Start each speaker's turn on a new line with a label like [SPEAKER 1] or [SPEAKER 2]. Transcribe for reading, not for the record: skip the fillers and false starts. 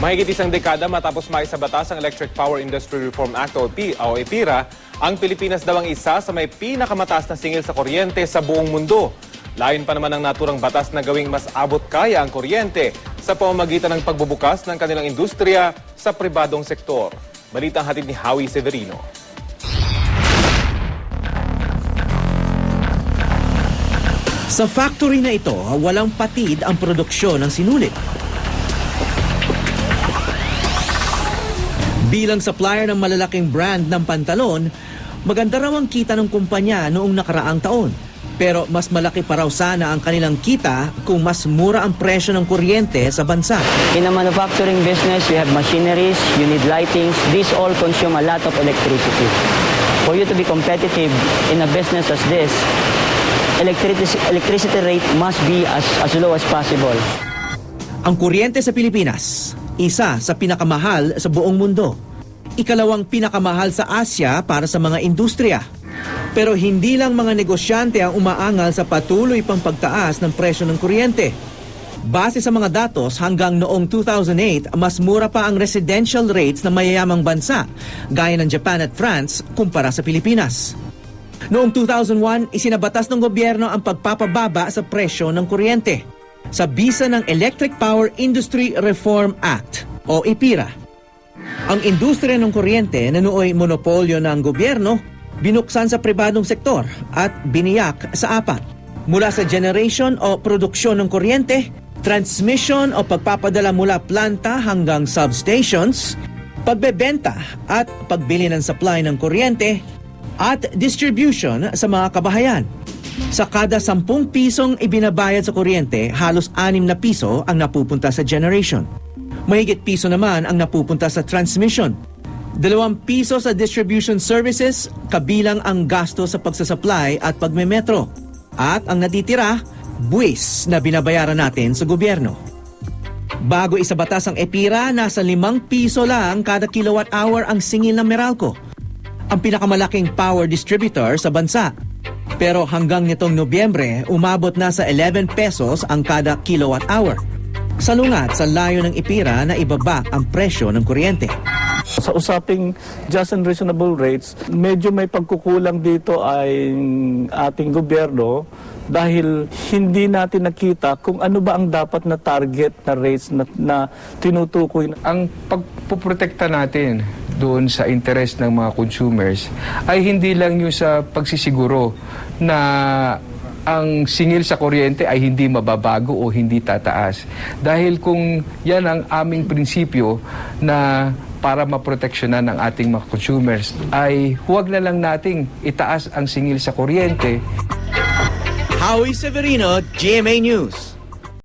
[SPEAKER 1] Mahigit isang dekada matapos maisa batas ang Electric Power Industry Reform Act o EPIRA, ang Pilipinas daw ang isa sa may pinakamataas na singil sa kuryente sa buong mundo. Layon pa naman ang naturang batas na gawing mas abot kaya ang kuryente sa pamamagitan ng pagbubukas ng kanilang industriya sa pribadong sektor. Balitang hatid ni Howie Severino.
[SPEAKER 2] Sa factory na ito, walang patid ang produksyon ng sinulit. Bilang supplier ng malalaking brand ng pantalon, maganda raw ang kita ng kumpanya noong nakaraang taon. Pero mas malaki pa raw sana ang kanilang kita kung mas mura ang presyo ng kuryente sa bansa.
[SPEAKER 3] In a manufacturing business, you have machineries, you need lightings. These all consume a lot of electricity. For you to be competitive in a business as this, electricity rate must be as low as possible.
[SPEAKER 2] Ang kuryente sa Pilipinas, isa sa pinakamahal sa buong mundo. Ikalawang pinakamahal sa Asia para sa mga industriya. Pero hindi lang mga negosyante ang umaangal sa patuloy pang pagtaas ng presyo ng kuryente. Base sa mga datos, hanggang noong 2008, mas mura pa ang residential rates ng mayayamang bansa, gaya ng Japan at France, kumpara sa Pilipinas. Noong 2001, isinabatas ng gobyerno ang pagpapababa sa presyo ng kuryente sa bisa ng Electric Power Industry Reform Act o EPIRA. Ang industriya ng kuryente na nooy monopolyo ng gobyerno, binuksan sa pribadong sektor at biniyak sa apat. Mula sa generation o produksyon ng kuryente, transmission o pagpapadala mula planta hanggang substations, pagbebenta at pagbili ng supply ng kuryente, at distribution sa mga kabahayan. Sa kada 10 pisong ibinabayad sa kuryente, halos 6 na piso ang napupunta sa generation. Mahigit piso naman ang napupunta sa transmission. 2 piso sa distribution services, kabilang ang gasto sa pagsasupply at pagmemetro. At ang natitira, buwis na binabayaran natin sa gobyerno. Bago isabatas ang EPIRA, nasa 5 piso lang kada kilowatt hour ang singil ng Meralco, ang pinakamalaking power distributor sa bansa. Pero hanggang nitong Nobyembre, umabot na sa 11 pesos ang kada kilowatt hour. Salungat sa layo ng EPIRA na ibaba ang presyo ng kuryente.
[SPEAKER 4] Sa usaping just and reasonable rates, medyo may pagkukulang dito ay ating gobyerno dahil hindi natin nakita kung ano ba ang dapat na target na rates na tinutukoy.
[SPEAKER 5] Ang pagpoprotekta natin doon sa interest ng mga consumers ay hindi lang yung sa pagsisiguro na ang singil sa kuryente ay hindi mababago o hindi tataas. Dahil kung yan ang aming prinsipyo na para maproteksyonan ng ating mga consumers, ay huwag na lang nating itaas ang singil sa kuryente.
[SPEAKER 2] Howie Severino, GMA News.